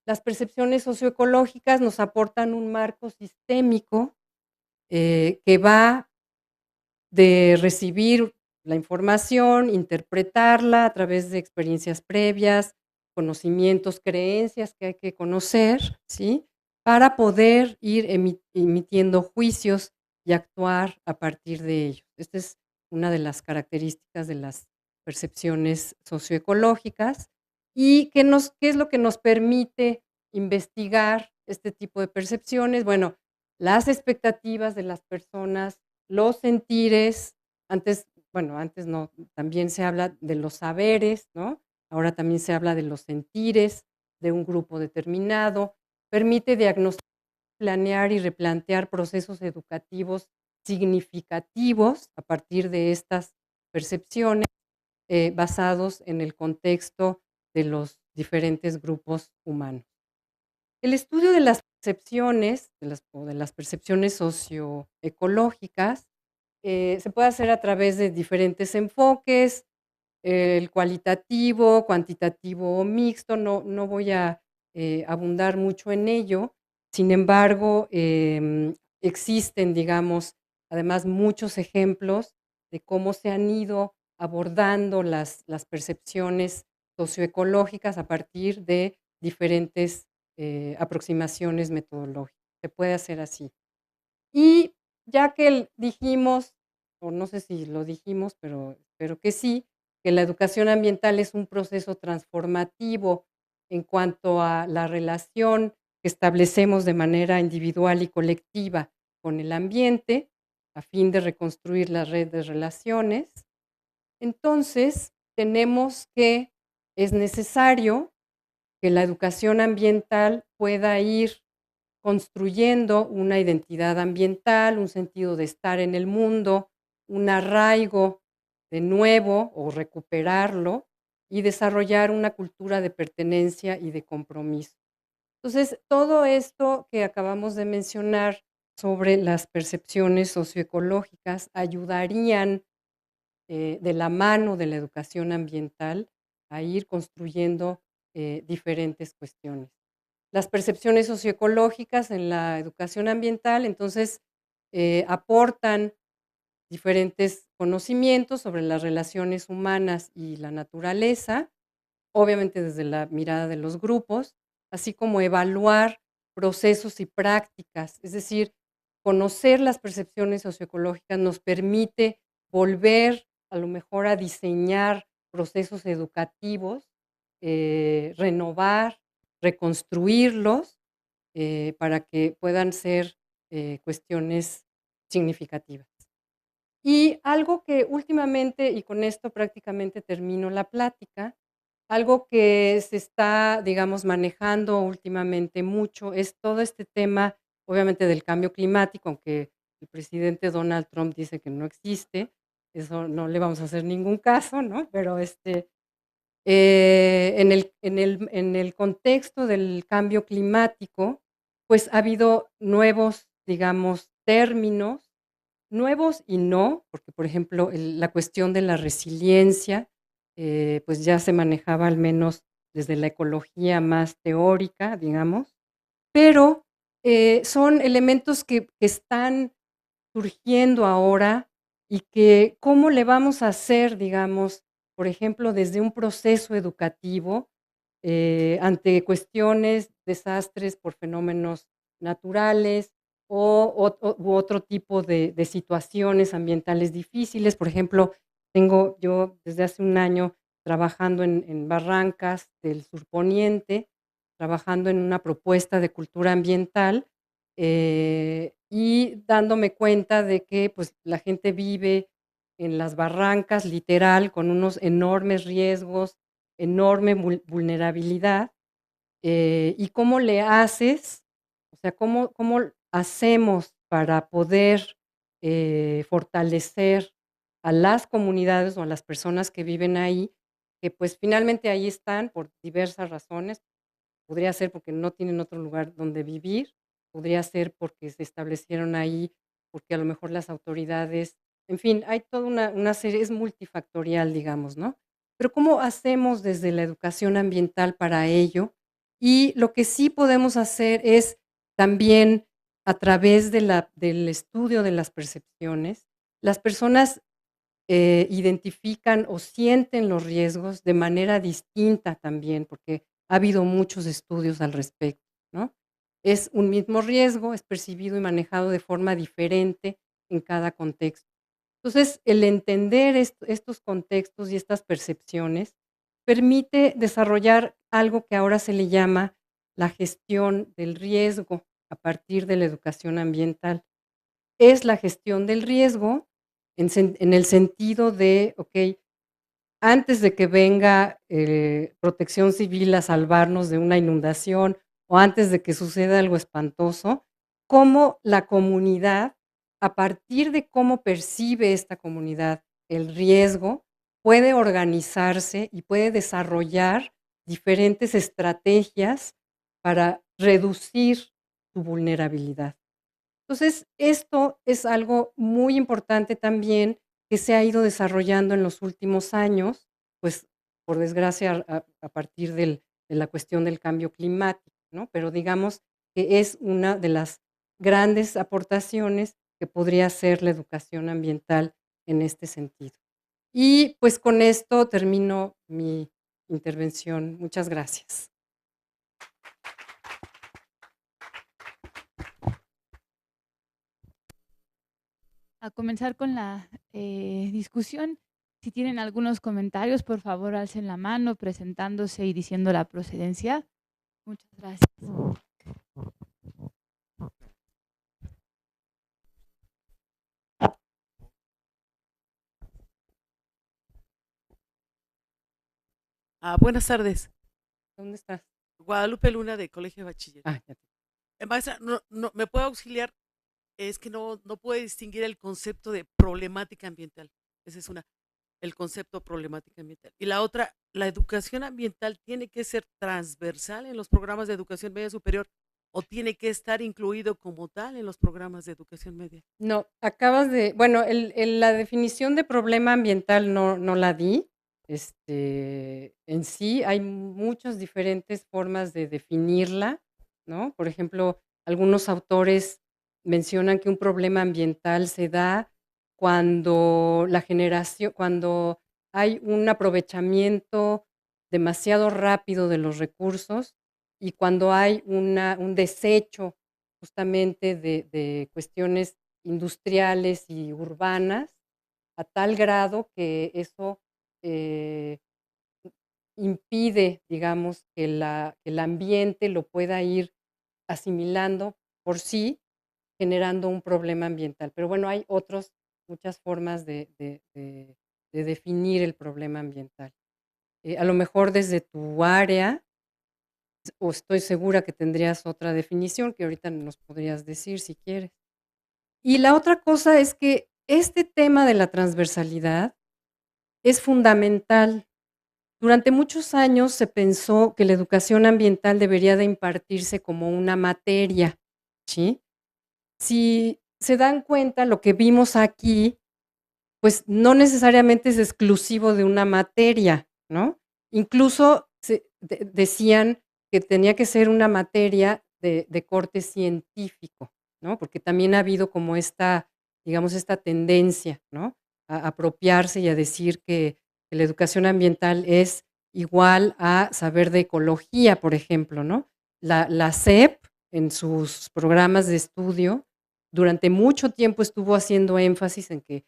Las percepciones socioecológicas nos aportan un marco sistémico que va de recibir la información, interpretarla a través de experiencias previas, conocimientos, creencias que hay que conocer, ¿sí? Para poder ir emitiendo juicios y actuar a partir de ellos. Esta es una de las características de las percepciones socioecológicas. ¿Y qué es lo que nos permite investigar este tipo de percepciones? Bueno, las expectativas de las personas, los sentires, antes no, también se habla de los saberes, ¿no? Ahora también se habla de los sentires, de un grupo determinado, permite diagnosticar, planear y replantear procesos educativos significativos a partir de estas percepciones, basados en el contexto de los diferentes grupos humanos. El estudio de las percepciones, de las percepciones socioecológicas, se puede hacer a través de diferentes enfoques, el cualitativo, cuantitativo o mixto, no voy a, abundar mucho en ello. Sin embargo, existen, digamos, además muchos ejemplos de cómo se han ido abordando las percepciones socioecológicas a partir de diferentes, aproximaciones metodológicas. Se puede hacer así. Y ya que dijimos, o no sé si lo dijimos, pero espero que sí, que la educación ambiental es un proceso transformativo en cuanto a la relación que establecemos de manera individual y colectiva con el ambiente, a fin de reconstruir la red de relaciones. Entonces, tenemos que es necesario que la educación ambiental pueda ir construyendo una identidad ambiental, un sentido de estar en el mundo, un arraigo de nuevo o recuperarlo y desarrollar una cultura de pertenencia y de compromiso. Entonces, todo esto que acabamos de mencionar sobre las percepciones socioecológicas ayudarían, de la mano de la educación ambiental, a ir construyendo, diferentes cuestiones. Las percepciones socioecológicas en la educación ambiental, entonces, aportan diferentes conocimientos sobre las relaciones humanas y la naturaleza, obviamente desde la mirada de los grupos, así como evaluar procesos y prácticas. Es decir, conocer las percepciones socioecológicas nos permite volver a lo mejor a diseñar procesos educativos, renovar, reconstruirlos, para que puedan ser, cuestiones significativas. Y algo que últimamente, y con esto prácticamente termino la plática, algo que se está, digamos, manejando últimamente mucho es todo este tema, obviamente, del cambio climático, aunque el presidente Donald Trump dice que no existe, eso no le vamos a hacer ningún caso, ¿no? Pero, en el contexto del cambio climático, pues, ha habido nuevos, digamos, términos, nuevos y no, porque, por ejemplo, la cuestión de la resiliencia, pues, ya se manejaba al menos desde la ecología más teórica, digamos, pero, son elementos que están surgiendo ahora y que cómo le vamos a hacer, digamos, por ejemplo, desde un proceso educativo, ante cuestiones, desastres por fenómenos naturales u otro tipo de situaciones ambientales difíciles. Por ejemplo, tengo yo desde hace un año trabajando en Barrancas del Surponiente, trabajando en una propuesta de cultura ambiental, y dándome cuenta de que, pues, la gente vive en las barrancas, literal, con unos enormes riesgos, enorme vulnerabilidad, y cómo le haces, o sea, cómo hacemos para poder, fortalecer a las comunidades o a las personas que viven ahí, que, pues, finalmente ahí están por diversas razones. Podría ser porque no tienen otro lugar donde vivir, podría ser porque se establecieron ahí, porque a lo mejor las autoridades, en fin, hay toda una serie, es multifactorial, digamos, ¿no? Pero, ¿cómo hacemos desde la educación ambiental para ello? Y lo que sí podemos hacer es también, a través del estudio de las percepciones, las personas, identifican o sienten los riesgos de manera distinta también, porque ha habido muchos estudios al respecto, ¿no? Es un mismo riesgo, es percibido y manejado de forma diferente en cada contexto. Entonces, el entender estos contextos y estas percepciones permite desarrollar algo que ahora se le llama la gestión del riesgo a partir de la educación ambiental. Es la gestión del riesgo en el sentido de, okey, antes de que venga Protección Civil a salvarnos de una inundación o antes de que suceda algo espantoso, cómo la comunidad, a partir de cómo percibe esta comunidad el riesgo, puede organizarse y puede desarrollar diferentes estrategias para reducir su vulnerabilidad. Entonces, esto es algo muy importante también que se ha ido desarrollando en los últimos años, pues, por desgracia, a partir de la cuestión del cambio climático, ¿no? Pero digamos que es una de las grandes aportaciones que podría hacer la educación ambiental en este sentido. Y, pues, con esto termino mi intervención. Muchas gracias. A comenzar con la discusión, si tienen algunos comentarios, por favor, alcen la mano presentándose y diciendo la procedencia. Muchas gracias. Buenas tardes. ¿Dónde estás? Guadalupe Luna, de Colegio de Bachiller. Ya te Maestra, ¿me puede auxiliar? Es que no puede distinguir el concepto de problemática ambiental. Esa es una, el concepto problemática ambiental. Y la otra, la educación ambiental tiene que ser transversal en los programas de educación media superior o tiene que estar incluido como tal en los programas de educación media. No, acabas de, bueno, la definición de problema ambiental no la di. En sí hay muchas diferentes formas de definirla, ¿no? Por ejemplo, algunos autores mencionan que un problema ambiental se da cuando hay un aprovechamiento demasiado rápido de los recursos y cuando hay un desecho justamente de cuestiones industriales y urbanas, a tal grado que eso eh, impide, digamos, que el ambiente lo pueda ir asimilando por sí, generando un problema ambiental. Pero bueno, hay muchas formas de definir el problema ambiental. A lo mejor desde tu área, o estoy segura que tendrías otra definición que ahorita nos podrías decir si quieres. Y la otra cosa es que este tema de la transversalidad es fundamental. Durante muchos años se pensó que la educación ambiental debería de impartirse como una materia, ¿sí? Si se dan cuenta, lo que vimos aquí, pues no necesariamente es exclusivo de una materia, ¿no? Incluso decían que tenía que ser una materia de corte científico, ¿no? Porque también ha habido como esta, digamos, esta tendencia, ¿no? A apropiarse y a decir que la educación ambiental es igual a saber de ecología, por ejemplo, ¿no? La SEP, en sus programas de estudio, durante mucho tiempo estuvo haciendo énfasis en que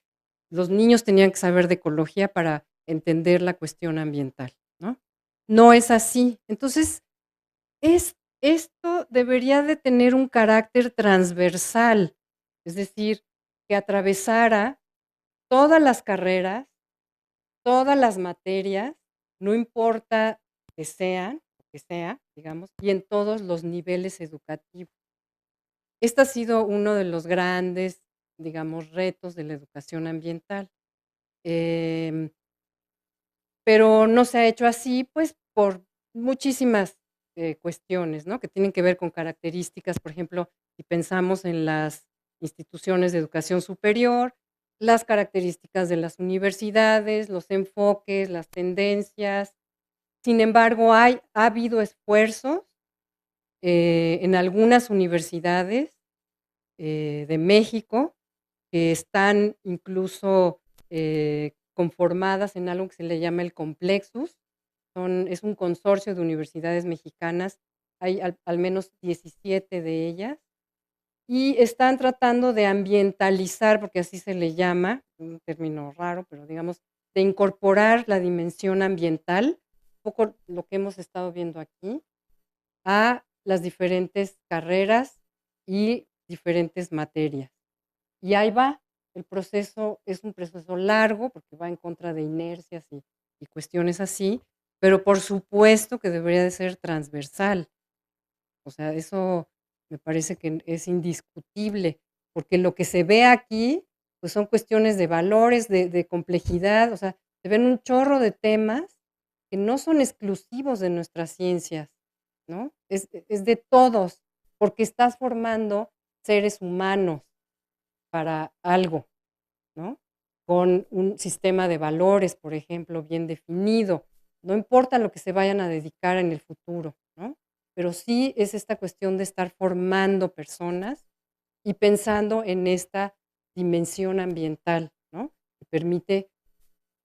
los niños tenían que saber de ecología para entender la cuestión ambiental, ¿no? No es así. Entonces, esto debería de tener un carácter transversal, es decir, que atravesara todas las carreras, todas las materias, no importa que sea, digamos, y en todos los niveles educativos. Este ha sido uno de los grandes, digamos, retos de la educación ambiental. Em, pero no se ha hecho así, pues, por muchísimas, cuestiones, ¿no? Que tienen que ver con características, por ejemplo, si pensamos en las instituciones de educación superior, las características de las universidades, los enfoques, las tendencias. Sin embargo, ha habido esfuerzos, en algunas universidades, de México, que están incluso conformadas en algo que se le llama el Complexus. Es un consorcio de universidades mexicanas, hay al menos 17 de ellas, y están tratando de ambientalizar, porque así se le llama, un término raro, pero digamos, de incorporar la dimensión ambiental, un poco lo que hemos estado viendo aquí, a las diferentes carreras y diferentes materias. Y ahí va, el proceso es un proceso largo porque va en contra de inercias y y cuestiones así, pero por supuesto que debería de ser transversal. O sea, eso me parece que es indiscutible, porque lo que se ve aquí, pues son cuestiones de valores, de complejidad, o sea, se ven un chorro de temas que no son exclusivos de nuestras ciencias, ¿no? Es de todos, porque estás formando seres humanos para algo, ¿no? Con un sistema de valores, por ejemplo, bien definido. No importa lo que se vayan a dedicar en el futuro, ¿no? Pero sí es esta cuestión de estar formando personas y pensando en esta dimensión ambiental, ¿no? Que permite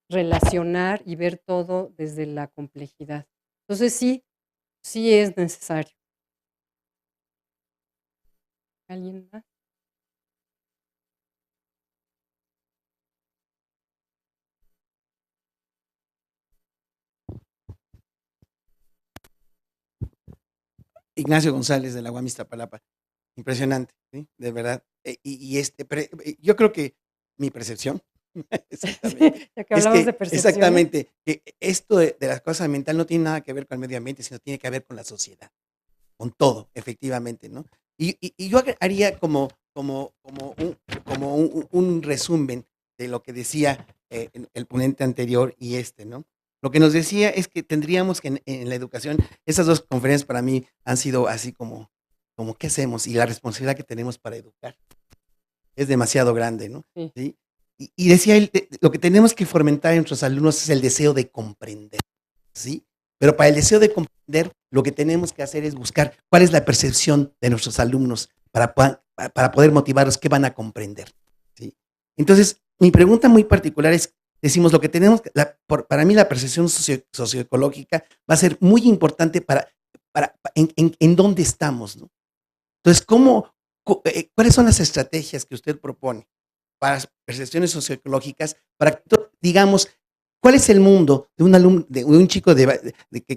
relacionar y ver todo desde la complejidad. Entonces sí, sí es necesario. ¿Alguien más? Ignacio González de la UAM Iztapalapa. Impresionante, ¿sí? De verdad. Yo creo que mi percepción, exactamente, Ya que es hablamos de que percepciones. exactamente, que esto de las cosas ambientales no tiene nada que ver con el medio ambiente, sino tiene que ver con la sociedad, con todo, efectivamente, ¿no? Y yo haría como un resumen de lo que decía el ponente anterior y ¿no? Lo que nos decía es que tendríamos que en la educación, esas dos conferencias para mí han sido así como ¿qué hacemos? Y la responsabilidad que tenemos para educar es demasiado grande, ¿no? Sí. ¿Sí? Y decía él, lo que tenemos que fomentar en nuestros alumnos es el deseo de comprender, ¿sí? Pero para el deseo de comprender, lo que tenemos que hacer es buscar cuál es la percepción de nuestros alumnos para poder motivarlos, qué van a comprender, ¿sí? Entonces, mi pregunta muy particular es, decimos, lo que tenemos, para mí la percepción socioecológica va a ser muy importante en dónde estamos, ¿no? Entonces, ¿cuáles son las estrategias que usted propone para las percepciones socioecológicas, para que, digamos, cuál es el mundo de un alumno, de un chico que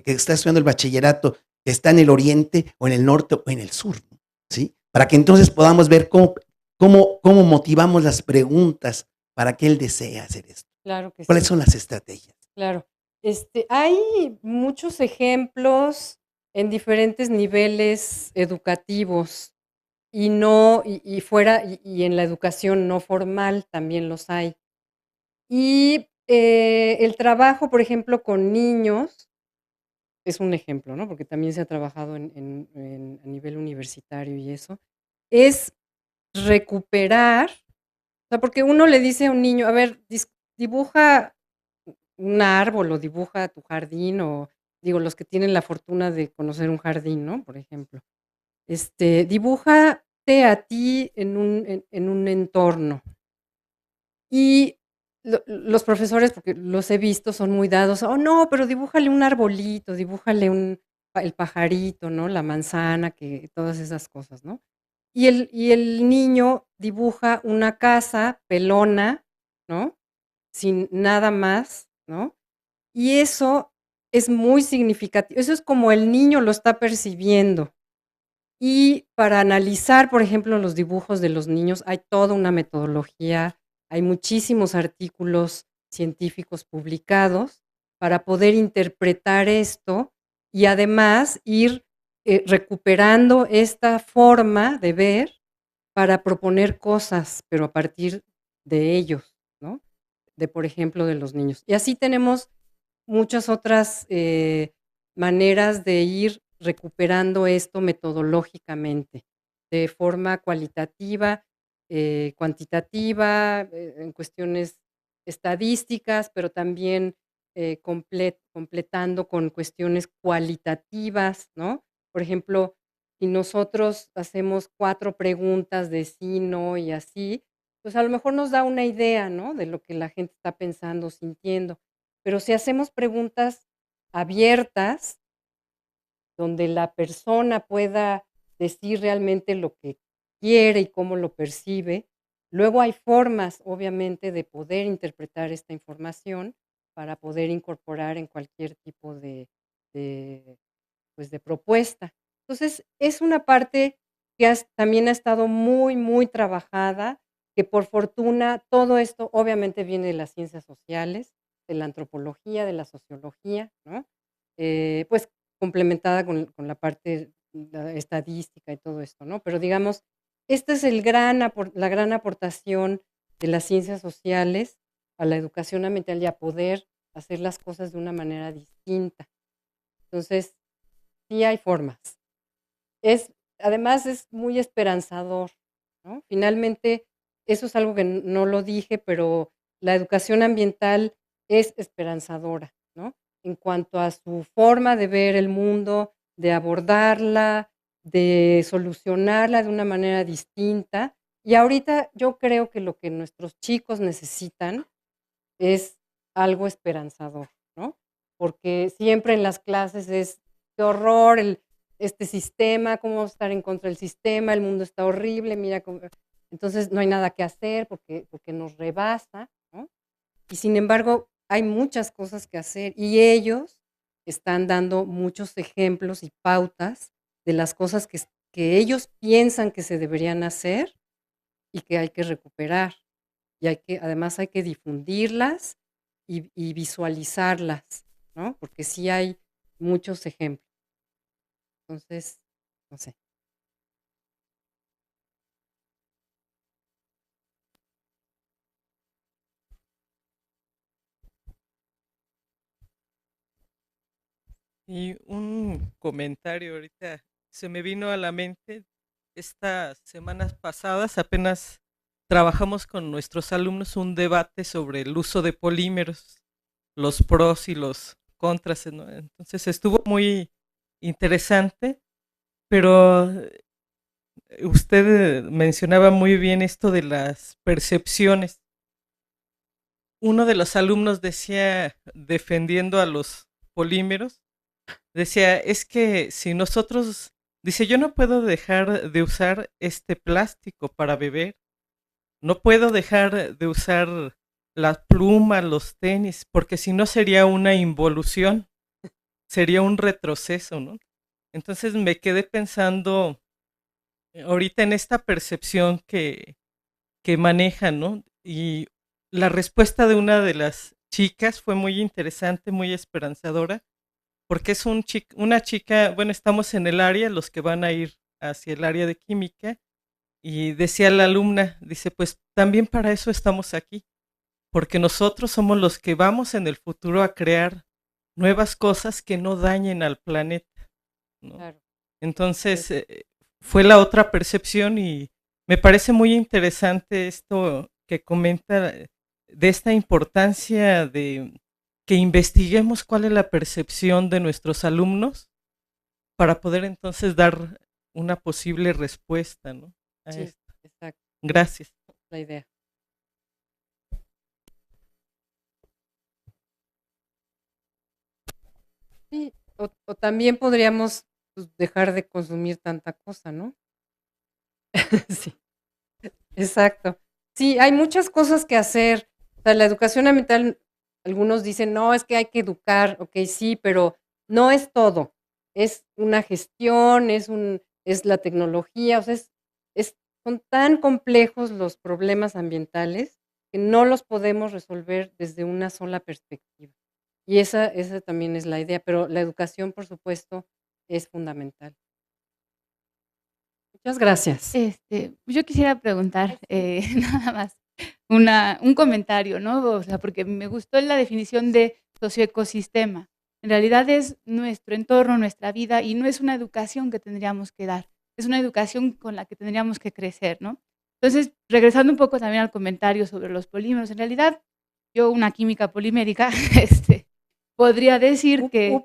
está estudiando el bachillerato, que está en el oriente o en el norte o en el sur, ¿no? ¿Sí? Para que entonces podamos ver cómo motivamos las preguntas para que él desee hacer esto. Claro que ¿Cuáles sí. son las estrategias? Claro. Hay muchos ejemplos en diferentes niveles educativos y no, y fuera, y en la educación no formal también los hay. Y el trabajo, por ejemplo, con niños es un ejemplo, ¿no? Porque también se ha trabajado a nivel universitario y eso. Es recuperar, o sea, porque uno le dice a un niño, a ver, dibuja un árbol o dibuja tu jardín o digo, los que tienen la fortuna de conocer un jardín, ¿no? Por ejemplo, dibújate a ti en un entorno. Y los profesores, porque los he visto, son muy dados, oh no, pero dibújale un arbolito, dibújale el pajarito, ¿no? La manzana, que todas esas cosas, ¿no? Y el niño dibuja una casa pelona, ¿no? Sin nada más, ¿no? Y eso es muy significativo. Eso es como el niño lo está percibiendo. Y para analizar, por ejemplo, los dibujos de los niños, hay toda una metodología, hay muchísimos artículos científicos publicados para poder interpretar esto y además ir recuperando esta forma de ver para proponer cosas, pero a partir de ellos, ¿no? De, por ejemplo, de los niños. Y así tenemos muchas otras maneras de ir recuperando esto metodológicamente, de forma cualitativa, cuantitativa, en cuestiones estadísticas, pero también completando con cuestiones cualitativas, ¿no? Por ejemplo, si nosotros hacemos 4 preguntas de sí, no y así, pues a lo mejor nos da una idea, ¿no? De lo que la gente está pensando, sintiendo. Pero si hacemos preguntas abiertas, donde la persona pueda decir realmente lo que quiere y cómo lo percibe, luego hay formas, obviamente, de poder interpretar esta información para poder incorporar en cualquier tipo de, pues, de propuesta. Entonces, es una parte que también ha estado muy, muy trabajada, que por fortuna todo esto obviamente viene de las ciencias sociales, de la antropología, de la sociología, ¿no? Pues complementada con la parte la estadística y todo esto, ¿no? Pero digamos, este es la gran aportación de las ciencias sociales a la educación ambiental y a poder hacer las cosas de una manera distinta. Entonces, sí hay formas. Además es muy esperanzador, ¿no? Finalmente, eso es algo que no lo dije, pero la educación ambiental es esperanzadora, ¿no? En cuanto a su forma de ver el mundo, de abordarla, de solucionarla de una manera distinta. Y ahorita yo creo que lo que nuestros chicos necesitan es algo esperanzador, ¿no? Porque siempre en las clases es qué horror este sistema, cómo vamos a estar en contra del sistema, el mundo está horrible, mira cómo. Entonces no hay nada que hacer porque nos rebasa, ¿no? Y sin embargo, hay muchas cosas que hacer y ellos están dando muchos ejemplos y pautas de las cosas que ellos piensan que se deberían hacer y que hay que recuperar. Y además hay que difundirlas y visualizarlas, ¿no? Porque sí hay muchos ejemplos. Entonces, no sé. Y un comentario ahorita se me vino a la mente. Estas semanas pasadas apenas trabajamos con nuestros alumnos un debate sobre el uso de polímeros, los pros y los contras, ¿no? Entonces estuvo muy interesante, pero usted mencionaba muy bien esto de las percepciones. Uno de los alumnos decía, defendiendo a los polímeros, decía, es que si nosotros, dice, yo no puedo dejar de usar este plástico para beber, no puedo dejar de usar las plumas, los tenis, porque si no sería una involución, sería un retroceso, ¿no? Entonces me quedé pensando ahorita en esta percepción que manejan, ¿no? Y la respuesta de una de las chicas fue muy interesante, muy esperanzadora, porque es una chica, bueno, estamos en el área, los que van a ir hacia el área de química, y decía la alumna, dice, pues también para eso estamos aquí, porque nosotros somos los que vamos en el futuro a crear nuevas cosas que no dañen al planeta, ¿no? Claro. Entonces, fue la otra percepción y me parece muy interesante esto que comenta de esta importancia de que investiguemos cuál es la percepción de nuestros alumnos para poder entonces dar una posible respuesta, ¿no? A Sí, esto. exacto. Gracias. La idea. Sí, o también podríamos pues, dejar de consumir tanta cosa, ¿no? Sí, exacto. Sí, hay muchas cosas que hacer. O sea, la educación ambiental, algunos dicen, no, es que hay que educar, ok, sí, pero no es todo. Es una gestión, es la tecnología, o sea, son tan complejos los problemas ambientales que no los podemos resolver desde una sola perspectiva. Y esa también es la idea, pero la educación, por supuesto, es fundamental. Muchas gracias. Yo quisiera preguntar, nada más, un comentario, ¿no? O sea, porque me gustó la definición de socioecosistema. En realidad es nuestro entorno, nuestra vida, y no es una educación que tendríamos que dar, es una educación con la que tendríamos que crecer, ¿no? Entonces, regresando un poco también al comentario sobre los polímeros, en realidad, yo, una química polimérica, podría decir que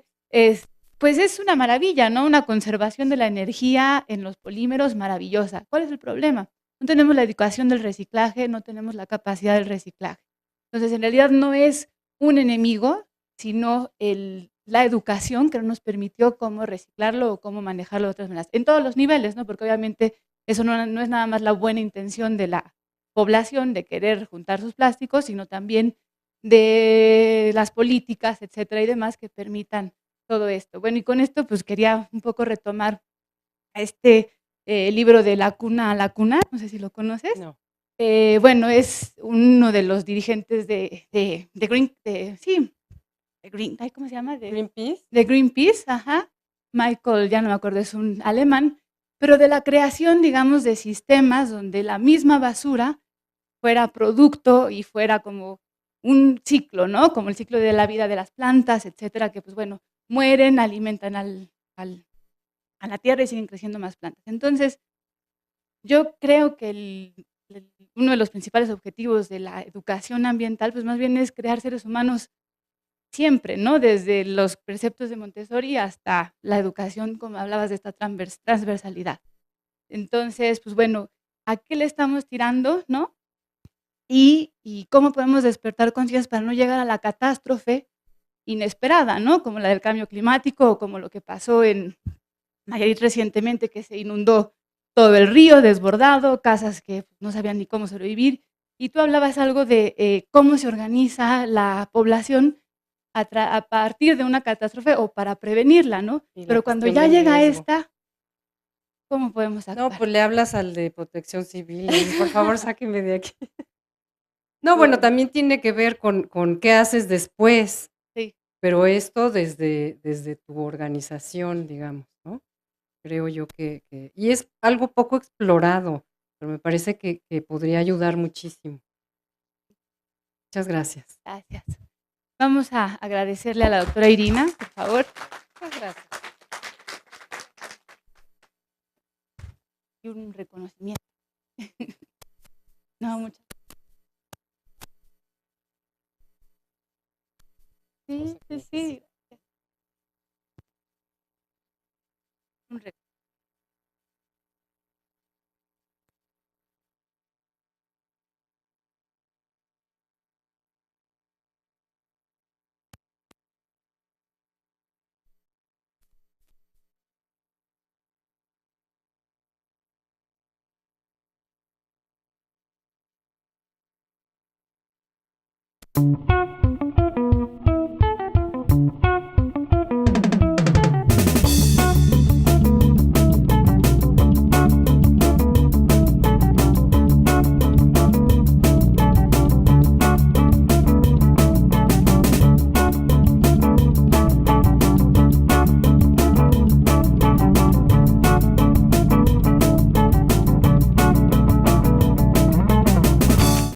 pues es una maravilla, ¿no? Una conservación de la energía en los polímeros maravillosa. ¿Cuál es el problema? No tenemos la educación del reciclaje, no tenemos la capacidad del reciclaje. Entonces, en realidad no es un enemigo, sino la educación que no nos permitió cómo reciclarlo o cómo manejarlo de otras maneras. En todos los niveles, ¿no? Porque obviamente eso no es nada más la buena intención de la población de querer juntar sus plásticos, sino también de las políticas, etcétera, y demás que permitan todo esto. Bueno, y con esto pues quería un poco retomar este libro de La cuna a la cuna, no sé si lo conoces. No. Bueno, es uno de los dirigentes de Green, sí, de Green, ay, ¿cómo se llama? Greenpeace. De Greenpeace, ajá. Michael, ya no me acuerdo, es un alemán, pero de la creación, digamos, de sistemas donde la misma basura fuera producto y fuera como un ciclo, ¿no? Como el ciclo de la vida de las plantas, etcétera, que pues bueno, mueren, alimentan a la tierra y siguen creciendo más plantas. Entonces, yo creo que uno de los principales objetivos de la educación ambiental, pues más bien es crear seres humanos siempre, ¿no? Desde los preceptos de Montessori hasta la educación, como hablabas de esta transversalidad. Entonces, pues bueno, ¿a qué le estamos tirando, no? Y cómo podemos despertar conciencias para no llegar a la catástrofe inesperada, ¿no? Como la del cambio climático o como lo que pasó en Nayarit recientemente, que se inundó todo el río desbordado, casas que no sabían ni cómo sobrevivir. Y tú hablabas algo de cómo se organiza la población a partir de una catástrofe o para prevenirla, ¿no? Y la Pero cuando gestión ya del llega riesgo. esta, ¿cómo podemos No, actuar? pues le hablas al de Protección Civil, le dices, por favor, sáquenme de aquí. No, bueno, también tiene que ver con qué haces después, Sí, pero esto desde tu organización, digamos, ¿no? Creo yo que y es algo poco explorado, pero me parece que podría ayudar muchísimo. Muchas gracias. gracias. Vamos a agradecerle a la doctora Irina, por favor. Muchas gracias. Y un reconocimiento. No, muchas sí, sí, sí. Un reconocimiento.